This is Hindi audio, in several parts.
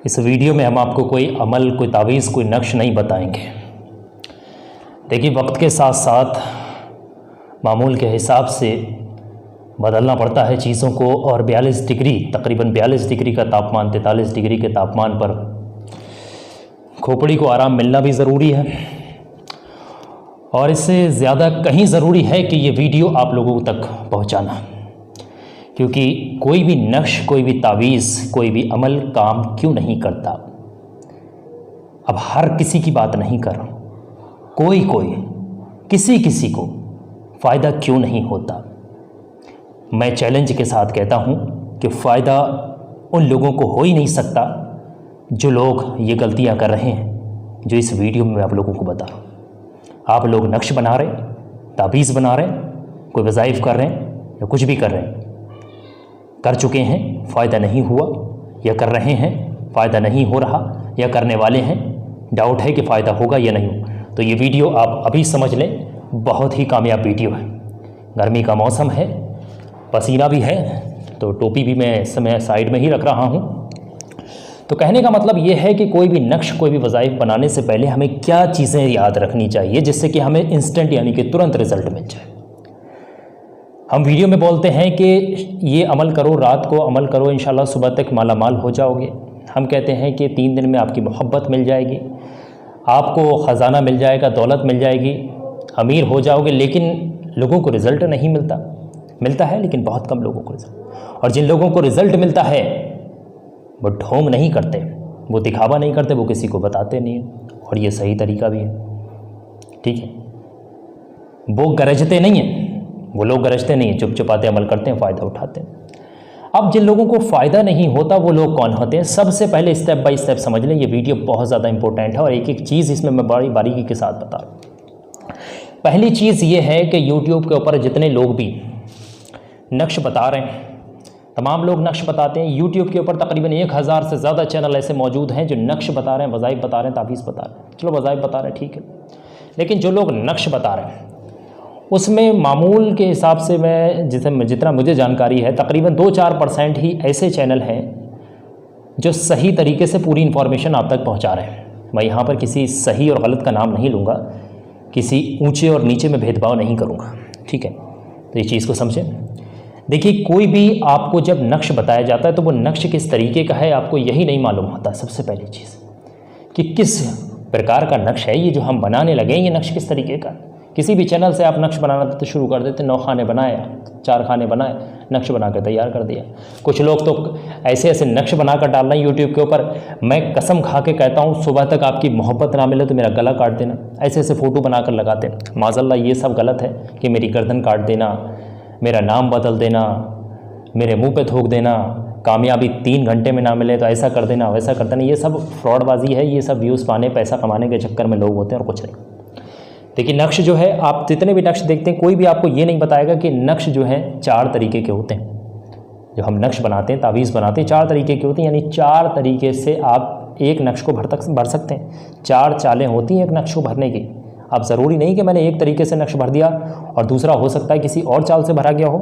इस वीडियो में हम आपको कोई अमल, कोई तावीज़, कोई नक्श नहीं बताएंगे। देखिए, वक्त के साथ साथ मामूल के हिसाब से बदलना पड़ता है चीज़ों को, और 42 डिग्री, तकरीबन 42 डिग्री का तापमान, 43 डिग्री के तापमान पर खोपड़ी को आराम मिलना भी ज़रूरी है। और इससे ज़्यादा कहीं ज़रूरी है कि ये वीडियो आप लोगों तक पहुंचाना, क्योंकि कोई भी नक्श, कोई भी तावीज़, कोई भी अमल काम क्यों नहीं करता। अब हर किसी की बात नहीं कर रहा, कोई किसी को फ़ायदा क्यों नहीं होता। मैं चैलेंज के साथ कहता हूँ कि फ़ायदा उन लोगों को हो ही नहीं सकता जो लोग ये गलतियाँ कर रहे हैं, जो इस वीडियो में मैं आप लोगों को बता रहा हूँ। आप लोग नक्श बना रहे, ताबीज़ बना रहे, कोई वज़ाइफ कर रहे हैं या कुछ भी कर रहे हैं, कर चुके हैं, फ़ायदा नहीं हुआ, या कर रहे हैं, फ़ायदा नहीं हो रहा, या करने वाले हैं, डाउट है कि फ़ायदा होगा या नहीं, तो ये वीडियो आप अभी समझ लें, बहुत ही कामयाब वीडियो है। गर्मी का मौसम है, पसीना भी है, तो टोपी भी मैं इस समय साइड में ही रख रहा हूँ। तो कहने का मतलब ये है कि कोई भी नक्श, कोई भी वज़ाइफ बनाने से पहले हमें क्या चीज़ें याद रखनी चाहिए जिससे कि हमें इंस्टेंट यानी कि तुरंत रिज़ल्ट मिल जाए। हम वीडियो में बोलते हैं कि ये अमल करो, रात को अमल करो, इंशाल्लाह सुबह तक माला माल हो जाओगे। हम कहते हैं कि 3 दिन में आपकी मोहब्बत मिल जाएगी, आपको ख़जाना मिल जाएगा, दौलत मिल जाएगी, अमीर हो जाओगे। लेकिन लोगों को रिज़ल्ट नहीं मिलता है, लेकिन बहुत कम लोगों को रिज़ल्ट। और जिन लोगों को रिज़ल्ट मिलता है वो ढोंग नहीं करते, वो दिखावा नहीं करते, वो किसी को बताते नहीं हैं, और ये सही तरीका भी है। ठीक है, वो गरजते नहीं हैं, वो लोग गरजते नहीं हैं, चुप चुपाते अमल करते हैं, फ़ायदा उठाते हैं। अब जिन लोगों को फ़ायदा नहीं होता वो लोग कौन होते हैं, सबसे पहले स्टेप बाय स्टेप समझ लें। ये वीडियो बहुत ज़्यादा इंपॉर्टेंट है और एक एक चीज़ इसमें मैं बड़ी बारीकी के साथ बता रहा हूँ। पहली चीज़ ये है कि यूट्यूब के ऊपर जितने लोग भी नक्श बता रहे हैं, तमाम लोग नक्श बताते हैं। यूट्यूब के ऊपर तकरीबन 1000 से ज़्यादा चैनल ऐसे मौजूद हैं जो नक्श बता रहे हैं, वज़ाइफ बता रहे हैं, ताबीज़ बता रहे हैं। चलो वज़ाइफ बता रहे हैं, ठीक है, लेकिन जो लोग नक्श बता रहे हैं उसमें मामूल के हिसाब से मैं जितना मुझे जानकारी है, तकरीबन 2-4% ही ऐसे चैनल हैं जो सही तरीके से पूरी इन्फॉर्मेशन आप तक पहुँचा रहे हैं। मैं यहाँ पर किसी सही और गलत का नाम नहीं लूँगा, किसी ऊँचे और नीचे में भेदभाव नहीं करूँगा, ठीक है। तो ये चीज़ को समझें। देखिए, कोई भी आपको जब नक्श बताया जाता है तो वो नक्श किस तरीके का है आपको यही नहीं मालूम होता। सबसे पहली चीज़ कि किस प्रकार का नक्श है ये जो हम बनाने लगे, ये नक्श किस तरीके का। किसी भी चैनल से आप नक्श बनाना तो शुरू कर देते, 9 खाने बनाए, 4 खाने बनाए, नक्श बना कर तैयार कर दिया। कुछ लोग तो ऐसे नक्श बना कर डाल रहे हैं यूट्यूब के ऊपर, मैं कसम खा के कहता हूँ सुबह तक आपकी मोहब्बत ना मिले तो मेरा गला काट देना, ऐसे फ़ोटो बना कर लगाते हैं। माज़अल्लाह ये सब गलत है कि मेरी गर्दन काट देना, मेरा नाम बदल देना, मेरे मुंह पे थूक देना, कामयाबी 3 घंटे में ना मिले तो ऐसा कर देना, वैसा कर देना। ये सब फ्रॉडबाजी है, ये सब व्यूज़ पाने, पैसा कमाने के चक्कर में लोग होते हैं और कुछ नहीं। देखिए, नक्श जो है, आप जितने भी नक्श देखते हैं, कोई भी आपको ये नहीं बताएगा कि नक्श जो है 4 तरीके के होते हैं। जो हम नक्श बनाते हैं, तावीज़ बनाते हैं, 4 तरीके के होते हैं, यानी 4 तरीके से आप एक नक्श को भर सकते हैं। 4 चालें होती हैं एक नक्श को भरने की। अब ज़रूरी नहीं कि मैंने एक तरीके से नक्श भर दिया और दूसरा हो सकता है किसी और चाल से भरा गया हो,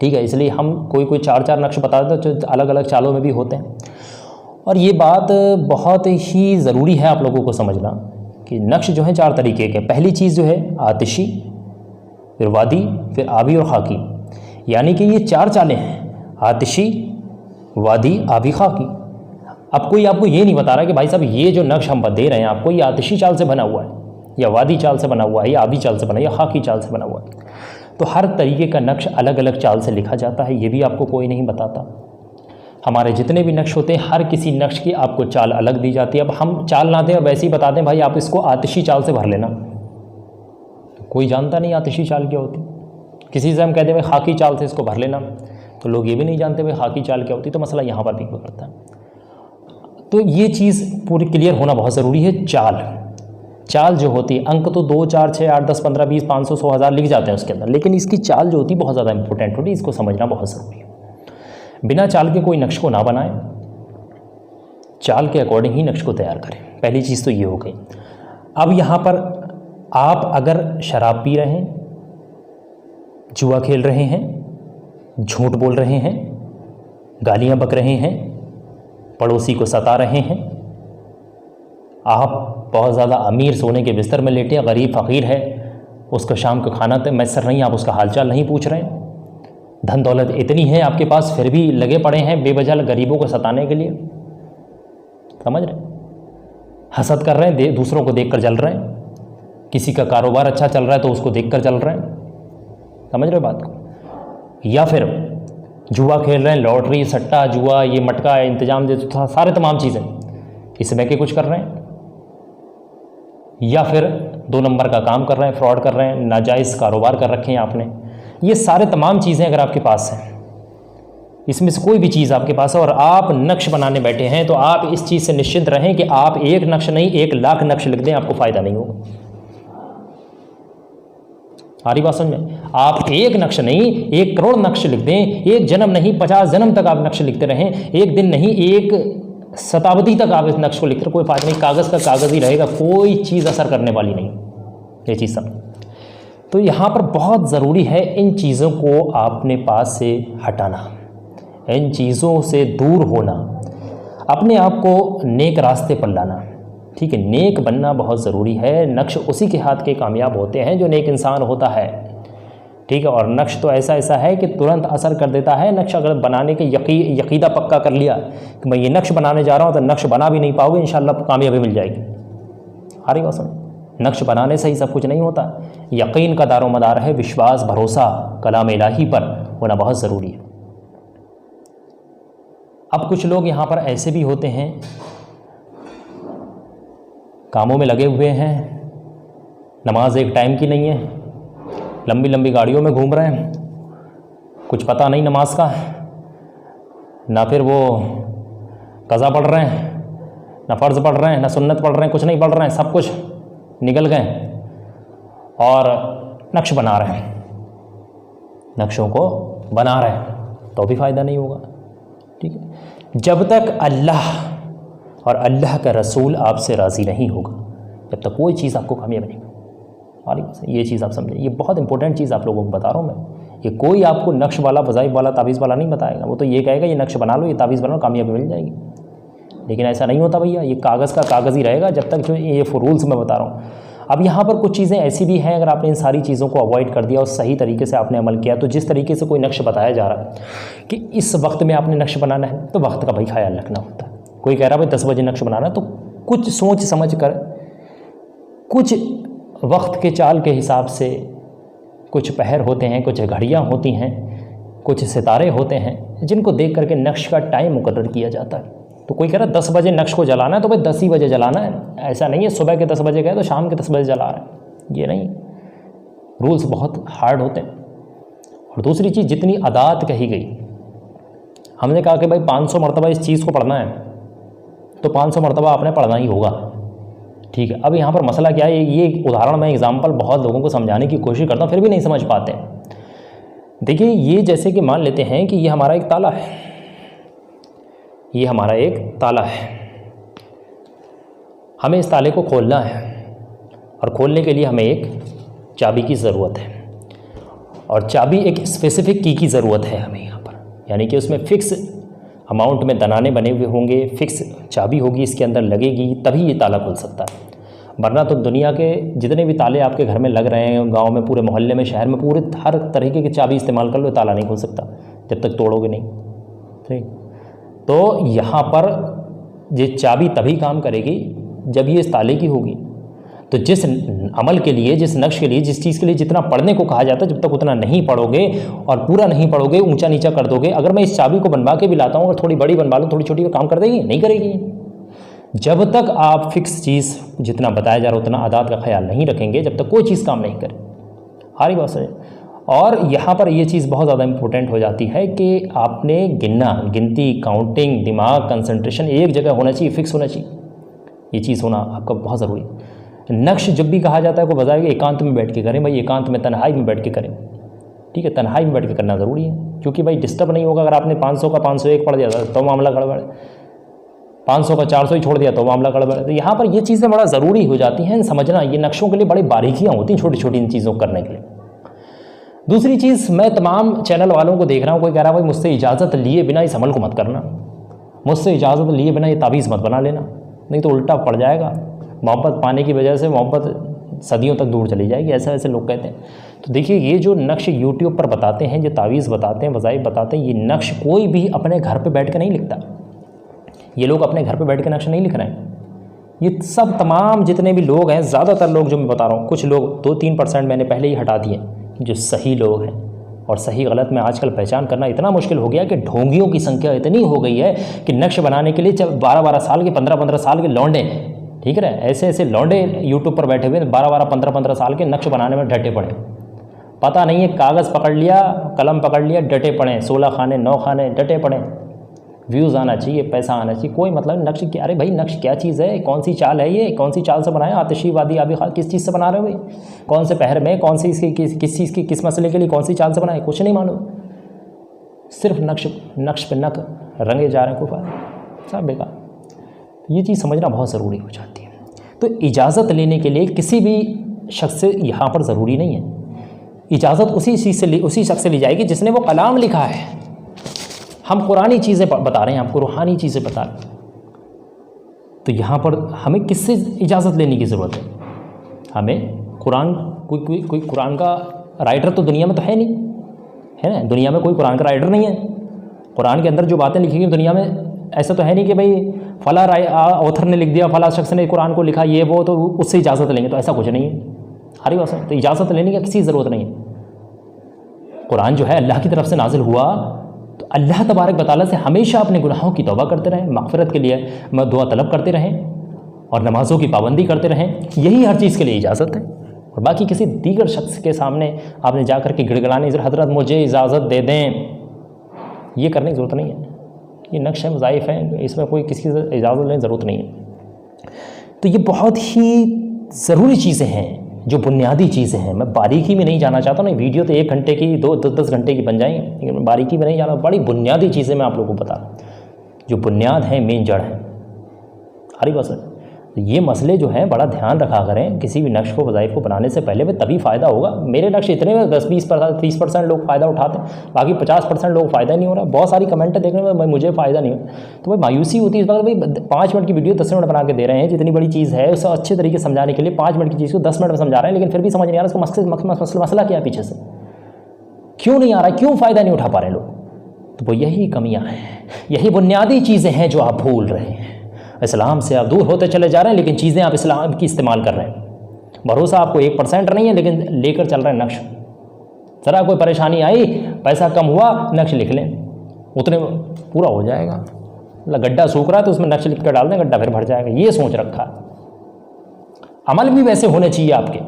ठीक है। इसलिए हम कोई 4 नक्श बता देते हैं जो अलग अलग चालों में भी होते हैं। और ये बात बहुत ही ज़रूरी है आप लोगों को समझना कि नक्श जो है 4 तरीके के। पहली चीज़ जो है आतिशी, फिर वादी, फिर आबी और खाकी, यानी कि ये 4 चालें हैं, आतिशी, वादी, आबी, खाकी। अब कोई आपको ये नहीं बता रहा कि भाई साहब ये जो नक्श हम दे रहे हैं आपको, ये आतिशी चाल से बना हुआ है, या वादी चाल से बना हुआ है, या आबी चाल से बना है, या खाकी चाल से बना हुआ है। तो हर तरीके का नक्श अलग अलग चाल से लिखा जाता है, ये भी आपको कोई नहीं बताता। हमारे जितने भी नक्श होते हैं, हर किसी नक्श की आपको चाल अलग दी जाती है। अब हम चाल ना दें और वैसे ही बता दें भाई आप इसको आतिशी चाल से भर लेना, तो कोई जानता नहीं आतिशी चाल क्या होती। किसी से हम कहते हैं भाई खाकी चाल से इसको भर लेना, तो लोग ये भी नहीं जानते भाई खाकी चाल क्या होती। तो मसला यहाँ पर भी करता है। तो ये चीज़ पूरी क्लियर होना बहुत ज़रूरी है। चाल जो होती है, अंक तो 2, 4, 6, 8, 10, 15, 20, 500, 100, 1000 लिख जाते हैं उसके अंदर, लेकिन इसकी चाल जो होती है बहुत ज़्यादा इंपॉर्टेंट होती है, इसको समझना बहुत ज़रूरी है। बिना चाल के कोई नक्श को ना बनाए, चाल के अकॉर्डिंग ही नक्श को तैयार करें। पहली चीज़ तो ये हो गई। अब यहाँ पर आप अगर शराब पी रहे हैं, जुआ खेल रहे हैं, झूठ बोल रहे हैं, गालियाँ बक रहे हैं, पड़ोसी को सता रहे हैं, आप बहुत ज़्यादा अमीर सोने के बिस्तर में लेटे, गरीब फ़कीर है, उसको शाम को खाना मैसर नहीं, आप उसका हालचाल नहीं पूछ रहे हैं। धन दौलत इतनी है आपके पास, फिर भी लगे पड़े हैं बेवजह गरीबों को सताने के लिए। समझ रहे? हसद कर रहे हैं, दूसरों को देखकर जल रहे हैं। किसी का कारोबार अच्छा चल रहा है तो उसको देखकर चल रहे हैं। समझ रहे बात को? या फिर जुआ खेल रहे हैं, लॉटरी, सट्टा, जुआ, ये मटका इंतजाम जो सारे तमाम चीज़ें इसमें के कुछ कर रहे हैं। या फिर 2 नंबर का काम कर रहे हैं, फ्रॉड कर रहे हैं, नाजायज़ कारोबार कर रखे हैं आपने। ये सारे तमाम चीज़ें अगर आपके पास हैं, इसमें से कोई भी चीज़ आपके पास है और आप नक्श बनाने बैठे हैं, तो आप इस चीज़ से निश्चिंत रहें कि आप एक नक्श नहीं 1 लाख नक्श लिख दें, आपको फ़ायदा नहीं होगा। सारी बात समझ में? आप एक नक्श नहीं 1 करोड़ नक्श लिख दें, 1 जन्म नहीं 50 जन्म तक आप नक्श लिखते रहें, 1 दिन नहीं 1 शताब्दी तक आप इस नक्श को लिखते, कोई फायदा नहीं। कागज़ का कागज़ ही रहेगा, कोई चीज़ असर करने वाली नहीं। ये चीज़ समझ। तो यहाँ पर बहुत ज़रूरी है इन चीज़ों को अपने पास से हटाना, इन चीज़ों से दूर होना, अपने आप को नेक रास्ते पर लाना। ठीक है, नेक बनना बहुत ज़रूरी है। नक्श उसी के हाथ के कामयाब होते हैं जो नेक इंसान होता है। ठीक है, और नक्श तो ऐसा है कि तुरंत असर कर देता है। नक्श अगर बनाने के यकीदा पक्का कर लिया कि मैं ये नक्श बनाने जा रहा हूँ, तो नक्श बना भी नहीं पाओगे, इंशाल्लाह कामयाबी मिल जाएगी। आ रही बात समझ? नक्श बनाने से ही सब कुछ नहीं होता। यकीन का दारो मदार है, विश्वास भरोसा कलाम इलाही पर होना बहुत ज़रूरी है। अब कुछ लोग यहाँ पर ऐसे भी होते हैं, कामों में लगे हुए हैं, नमाज एक टाइम की नहीं है, लंबी लंबी गाड़ियों में घूम रहे हैं, कुछ पता नहीं नमाज का, ना फिर वो कज़ा पढ़ रहे हैं, ना फ़र्ज़ पढ़ रहे हैं, ना सुन्नत पढ़ रहे हैं, कुछ नहीं पढ़ रहे हैं, सब कुछ निकल गए और नक्श बना रहे हैं, नक्शों को बना रहे हैं, तो भी फ़ायदा नहीं होगा। ठीक है, जब तक अल्लाह और अल्लाह का रसूल आपसे राज़ी नहीं होगा, जब तक कोई चीज़ आपको कामयाब नहीं होगी। ये चीज़ आप समझें, ये बहुत इंपॉर्टेंट चीज़ आप लोगों को बता रहा हूँ मैं। ये कोई आपको नक्श वाला, वज़ाइफ वाला, तावीज़ वाला नहीं बताएगा। वो तो ये कहेगा ये नक्श बना लो, ये तावीज़ बना लो, कामयाबी मिल जाएगी। लेकिन ऐसा नहीं होता भैया, ये कागज़ का कागज़ ही रहेगा जब तक जो ये रूल्स मैं बता रहा हूँ। अब यहाँ पर कुछ चीज़ें ऐसी भी हैं, अगर आपने इन सारी चीज़ों को अवॉइड कर दिया और सही तरीके से आपने अमल किया, तो जिस तरीके से कोई नक्श बताया जा रहा है कि इस वक्त में आपने नक्श बनाना है, तो वक्त का भाई ख्याल रखना होता है। कोई कह रहा है भाई 10 बजे नक्श बनाना, तो कुछ सोच समझ कर, कुछ वक्त के चाल के हिसाब से, कुछ पहर होते हैं, कुछ घड़ियाँ होती हैं, कुछ सितारे होते हैं, जिनको देख करके नक्श का टाइम मुकर्रर किया जाता है। तो कोई कह रहा है 10 बजे नक्श को जलाना है, तो भाई 10 ही बजे जलाना है। ऐसा नहीं है सुबह के 10 बजे गए तो शाम के 10 बजे जला रहे हैं, ये नहीं। रूल्स बहुत हार्ड होते हैं। और दूसरी चीज़, जितनी अदात कही गई, हमने कहा कि भाई 500 मरतबा इस चीज़ को पढ़ना है, तो 500 मरतबा आपने पढ़ना ही होगा। ठीक है, अब यहाँ पर मसला क्या है, ये उदाहरण मैं एग्जाम्पल बहुत लोगों को समझाने की कोशिश करता हूँ, फिर भी नहीं समझ पाते। देखिए, ये जैसे कि मान लेते हैं कि ये हमारा एक ताला है, ये हमारा एक ताला है, हमें इस ताले को खोलना है, और खोलने के लिए हमें एक चाबी की ज़रूरत है, और चाबी एक स्पेसिफ़िक की ज़रूरत है हमें यहाँ पर, यानी कि उसमें फ़िक्स अमाउंट में दनाने बने हुए होंगे, फ़िक्स चाबी होगी इसके अंदर लगेगी, तभी ये ताला खुल सकता है। वरना तो दुनिया के जितने भी ताले आपके घर में लग रहे हैं, गांव में, पूरे मोहल्ले में, शहर में, पूरे हर तरीके की चाबी इस्तेमाल कर लो, ताला नहीं खुल सकता जब तक तोड़ोगे नहीं। ठीक, तो यहाँ पर ये चाबी तभी काम करेगी जब ये इस ताले की होगी। तो जिस अमल के लिए, जिस नक्श के लिए, जिस चीज़ के लिए जितना पढ़ने को कहा जाता है, जब तक उतना नहीं पढ़ोगे और पूरा नहीं पढ़ोगे, ऊंचा नीचा कर दोगे। अगर मैं इस चाबी को बनवा के भी लाता हूँ, अगर थोड़ी बड़ी बनवा लूँ, थोड़ी छोटी, वो काम कर देगी? नहीं करेगी। जब तक आप फिक्स चीज़ जितना बताया जा रहा है उतना आदात का ख्याल नहीं रखेंगे, जब तक कोई चीज़ काम नहीं करे। हारी बात है। और यहाँ पर ये चीज़ बहुत ज़्यादा इंपॉर्टेंट हो जाती है कि आपने गिनती, काउंटिंग, दिमाग, कंसंट्रेशन एक जगह होना चाहिए, फिक्स होना चाहिए। ये चीज़ होना आपका बहुत ज़रूरी है। नक्श जब भी कहा जाता है, को बजाय कि एकांत में बैठ के करें, भाई एकांत में, तन्हाई में बैठ के करें। ठीक है, तन्हाई में बैठ के करना ज़रूरी है, क्योंकि भाई डिस्टर्ब नहीं होगा। अगर आपने 500 का 501 पढ़ दिया तो मामला गड़बड़, 500 का 400 ही छोड़ दिया तो मामला गड़बड़। तो यहाँ पर ये चीज़ें बड़ा ज़रूरी हो जाती हैं समझना। ये नक्शों के लिए बड़ी बारीकियाँ होती हैं, छोटी छोटी इन चीज़ों को करने के लिए। दूसरी चीज़, मैं तमाम चैनल वालों को देख रहा हूँ, कोई कह रहा है भाई मुझसे इजाज़त लिए बिना इस अमल को मत करना, मुझसे इजाज़त लिए बिना ये तावीज़ मत बना लेना, नहीं तो उल्टा पड़ जाएगा। मोहब्बत पाने की वजह से मोहब्बत सदियों तक दूर चली जाएगी, ऐसे ऐसे लोग कहते हैं। तो देखिए, ये जो नक्श यूट्यूब पर बताते हैं, जो तावीज़ बताते हैं, वज़ाइफ बताते हैं, ये नक्श कोई भी अपने घर पे बैठ के नहीं लिखता। ये लोग अपने घर पे बैठ के नक्श नहीं लिख रहे हैं। ये सब तमाम जितने भी लोग हैं, ज़्यादातर लोग जो मैं बता रहा हूँ, कुछ लोग 2-3% मैंने पहले ही हटा दिए जो सही लोग हैं। और सही गलत में आजकल पहचान करना इतना मुश्किल हो गया कि ढोंगियों की संख्या इतनी हो गई है कि नक्श बनाने के लिए 12-12 साल के, 15-15 साल के लौंडे, ठीक है, ऐसे ऐसे लौंडे यूट्यूब पर बैठे हुए 12-12, 15-15 साल के नक्श बनाने में डटे पड़े। पता नहीं है, कागज़ पकड़ लिया, कलम पकड़ लिया, डटे पड़े, 16 खाने 9 खाने डटे पड़े। व्यूज़ आना चाहिए, पैसा आना चाहिए, कोई मतलब नक्श क्या। अरे भाई, नक्श क्या चीज़ है? कौन सी चाल है ये? कौन सी चाल से बनाया? आतिशीवादी आबी किस चीज़ से बना रहे हो भाई? कौन से पहर में, कौन सी इसकी किस चीज़ की, किस मसले के लिए कौन सी चाल से बनाए? कुछ नहीं मालूम, सिर्फ नक्श पे नक रंगे जा रहे हैं, कुफा सब बेकार। ये चीज़ समझना बहुत ज़रूरी हो जाती है। तो इजाज़त लेने के लिए किसी भी शख्स से यहाँ पर ज़रूरी नहीं है। इजाज़त उसी शख्स से ली जाएगी जिसने वो कलाम लिखा है। हम कुरानी चीज़ें बता रहे हैं, आपको रूहानी चीज़ें बता रहे हैं, तो यहाँ पर हमें किससे इजाज़त लेने की ज़रूरत है? हमें कुरान, कोई कुरान का राइटर तो दुनिया में तो है नहीं, है ना? दुनिया में कोई कुरान का राइटर नहीं है। कुरान के अंदर जो बातें लिखी गई दुनिया में, ऐसा तो है नहीं कि भाई फ़ला ऑथर ने लिख दिया, फ़ला शख्स ने कुरान को लिखा, ये वो, तो उससे इजाज़त लेंगे, तो ऐसा कुछ नहीं है। हरी बात है। तो इजाज़त लेने की किसी ज़रूरत नहीं है। कुरान जो है अल्लाह की तरफ से नाजिल हुआ, तो अल्लाह तबारक व तआला से हमेशा अपने गुनाहों की तौबा करते रहें, मग़फ़िरत के लिए दुआ तलब करते रहें और नमाज़ों की पाबंदी करते रहें। यही हर चीज़ के लिए इजाज़त है। और बाकी किसी दीगर शख्स के सामने आपने जा कर के गिड़गिड़ाने, हज़रत मुझे इजाज़त दे दें, ये करने की ज़रूरत नहीं है। ये नक्श है, वज़ाइफ़ है, इसमें कोई किसी से इजाज़त लेने की ज़रूरत नहीं है। तो ये बहुत ही ज़रूरी चीज़ें हैं, जो बुनियादी चीज़ें हैं। मैं बारीकी में नहीं जाना चाहता ना, वीडियो तो 1 घंटे की, 2-10 घंटे की बन जाएंगे, लेकिन मैं बारीकी में नहीं जाना। बड़ी बुनियादी चीज़ें मैं आप लोगों को बता रहा हूँ, जो बुनियाद है, मेन जड़ है। हरी बस ये मसले जो हैं बड़ा ध्यान रखा करें। किसी भी नक्श को, वज़ाइफ़ को बनाने से पहले में तभी फ़ायदा होगा। मेरे नक्श इतने में 10-20%, 30% लोग फ़ायदा उठाते हैं, बाकी 50% लोग फ़ायदा नहीं हो रहा। बहुत सारी कमेंट देखने में मुझे फ़ायदा नहीं हो, तो भाई मायूसी होती है इस बात। भाई 5 मिनट की वीडियो 10 मिनट बना के दे रहे हैं, जितनी बड़ी चीज़ है उसे अच्छे तरीके से समझाने के लिए 5 मिनट की चीज़ को 10 मिनट में समझा रहे हैं, लेकिन फिर भी समझ नहीं आ रहा उसका मसला क्या है, पीछे से क्यों नहीं आ रहा है, क्यों फ़ायदा नहीं उठा पा रहे लोग। तो वो यही कमियाँ हैं, यही बुनियादी चीज़ें हैं जो आप भूल रहे हैं। इस्लाम से आप दूर होते चले जा रहे हैं, लेकिन चीज़ें आप इस्लाम की इस्तेमाल कर रहे हैं। भरोसा आपको 1% नहीं है, लेकिन लेकर चल रहे हैं नक्श। ज़रा कोई परेशानी आई, पैसा कम हुआ, नक्श लिख लें, उतने पूरा हो जाएगा। गड्ढा सूख रहा है तो उसमें नक्श लिख कर डाल दें, गड्ढा फिर भर जाएगा। ये सोच रखा है। अमल भी वैसे होने चाहिए आपके।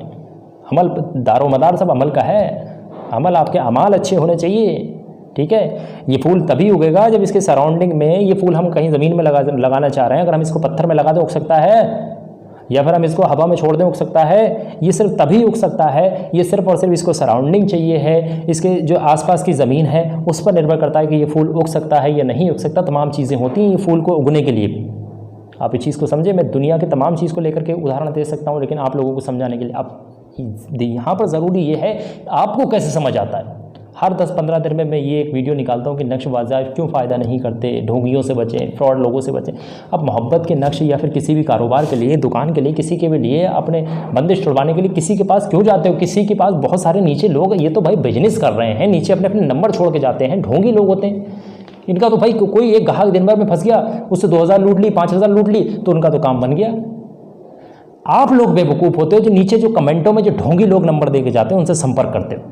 अमल दारो मदार सब अमल का है। अमल, आपके अमाल अच्छे होने चाहिए, ठीक है। ये फूल तभी उगेगा जब इसके सराउंडिंग में, ये फूल हम कहीं ज़मीन में लगाना चाह रहे हैं, अगर हम इसको पत्थर में लगा दें उग सकता है, या फिर हम इसको हवा में छोड़ दें उग सकता है। ये सिर्फ तभी उग सकता है, ये सिर्फ और सिर्फ इसको सराउंडिंग चाहिए है, इसके जो आसपास की ज़मीन है उस पर निर्भर करता है कि ये फूल उग सकता है या नहीं उग सकता। तमाम चीज़ें होती हैं ये फूल को उगने के लिए। आप इस चीज़ को समझे। मैं दुनिया की तमाम चीज़ को लेकर के उदाहरण दे सकता हूँ, लेकिन आप लोगों को समझाने के लिए आप यहाँ पर ज़रूरी ये है आपको कैसे समझ आता है। हर 10-15 दिन में मैं ये एक वीडियो निकालता हूँ कि नक्श वज़ाइफ़ क्यों फ़ायदा नहीं करते, ढोंगियों से बचें, फ्रॉड लोगों से बचें। अब मोहब्बत के नक्श या फिर किसी भी कारोबार के लिए, दुकान के लिए, किसी के भी लिए, अपने बंदिश छुड़वाने के लिए किसी के पास क्यों जाते हो? किसी के पास बहुत सारे नीचे लोग, ये तो भाई बिजनेस कर रहे हैं, नीचे अपने अपने नंबर छोड़ के जाते हैं, ढोंगी लोग होते हैं। इनका तो भाई कोई एक ग्राहक दिन भर में फंस गया, उससे 2000 लूट ली, 5000 लूट ली, तो उनका तो काम बन गया। आप लोग बेवकूफ़ होते हो जो नीचे जो कमेंटों में जो ढोंगी लोग नंबर दे के जाते हैं, उनसे संपर्क करते हो।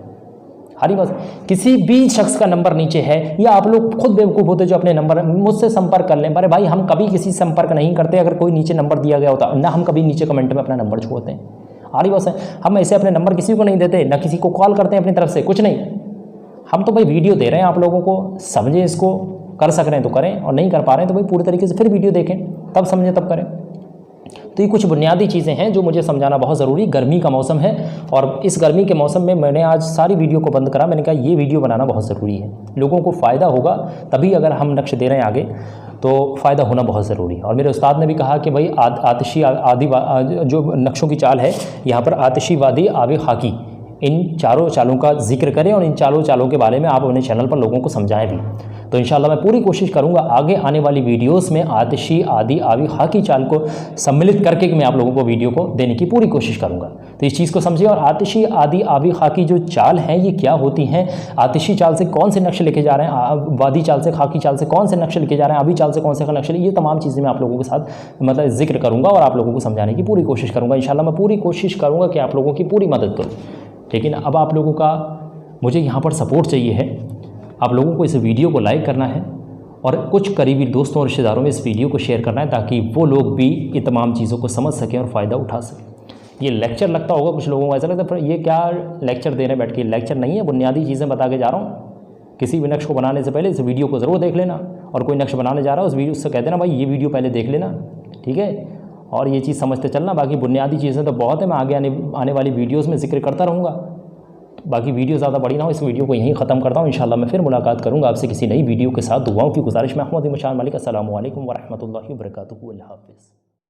हरी बस किसी भी शख्स का नंबर नीचे है, या आप लोग खुद बेवकूफ़ होते जो अपने नंबर मुझसे संपर्क कर लें। अरे भाई, हम कभी किसी से संपर्क नहीं करते अगर कोई नीचे नंबर दिया गया होता, ना हम कभी नीचे कमेंट में अपना नंबर छोड़ते हैं। हरी बस हम ऐसे अपने नंबर किसी को नहीं देते, ना किसी को कॉल करते हैं अपनी तरफ से, कुछ नहीं। हम तो भाई वीडियो दे रहे हैं आप लोगों को, समझें इसको, कर सक रहे हैं तो करें, और नहीं कर पा रहे हैं तो भाई पूरी तरीके से फिर वीडियो देखें, तब समझें तब करें। तो ये कुछ बुनियादी चीज़ें हैं जो मुझे समझाना बहुत ज़रूरी। गर्मी का मौसम है, और इस गर्मी के मौसम में मैंने आज सारी वीडियो को बंद करा। मैंने कहा ये वीडियो बनाना बहुत ज़रूरी है, लोगों को फ़ायदा होगा तभी। अगर हम नक्श दे रहे हैं आगे तो फ़ायदा होना बहुत ज़रूरी है। और मेरे उस्ताद ने भी कहा कि भाई आतिशी आदि जो नक्शों की चाल है, यहाँ पर आतिशी वादी आबे खाकी, इन चारों चालों का जिक्र करें और इन चारों चालों के बारे में आप अपने चैनल पर लोगों को समझाएं भी। तो इंशाल्लाह मैं पूरी कोशिश करूंगा आगे आने वाली वीडियोस में आतिशी, आदि, आवी, हा की चाल को सम्मिलित करके मैं आप लोगों को वीडियो को देने की पूरी कोशिश करूंगा। तो इस चीज़ को समझिए। और आतिशी, आदि, आवी, हा की जो चाल हैं ये क्या होती हैं, आतिशी चाल से कौन से नक्शे लेके जा रहे हैं, वादी चाल से, खाकी चाल से कौन से नक्शे लेके जा रहे हैं, आवी चाल से कौन से नक्शे, ये तमाम चीज़ें मैं आप लोगों के साथ मतलब जिक्र करूँगा और आप लोगों को समझाने की पूरी कोशिश करूँगा। इंशाल्लाह मैं पूरी कोशिश करूँगा कि आप लोगों की पूरी मदद करूँ। लेकिन अब आप लोगों का मुझे यहाँ पर सपोर्ट चाहिए है। आप लोगों को इस वीडियो को लाइक करना है और कुछ करीबी दोस्तों और रिश्तेदारों में इस वीडियो को शेयर करना है ताकि वो लोग भी ये तमाम चीज़ों को समझ सकें और फ़ायदा उठा सकें। ये लेक्चर लगता होगा कुछ लोगों को, ऐसा लगता है फिर ये क्या लेक्चर दे रहे हैं बैठ के। लेक्चर नहीं है, बुनियादी चीज़ें बता के जा रहा हूँ। किसी भी नक्श को बनाने से पहले इस वीडियो को ज़रूर देख लेना, और कोई नक्श बनाने जा रहा है उस वीडियो से कह देना भाई ये वीडियो पहले देख लेना, ठीक है, और ये चीज़ समझते चलना। बाकी बुनियादी चीज़ें तो बहुत है, मैं आगे आने वाली वीडियोज़ में जिक्र करता रहूँगा। बाकी वीडियो ज़्यादा बड़ी ना हो, इस वीडियो को यहीं ख़त्म करता हूँ। इंशाल्लाह मैं फिर मुलाकात करूँगा आपसे किसी नई वीडियो के साथ। दुआओं की गुजारिश में अहमद मशान मालिक। अस्सलामु अलैकुम व रहमतुल्लाहि व बरकातुहू। अल्लाह हाफ़िज़।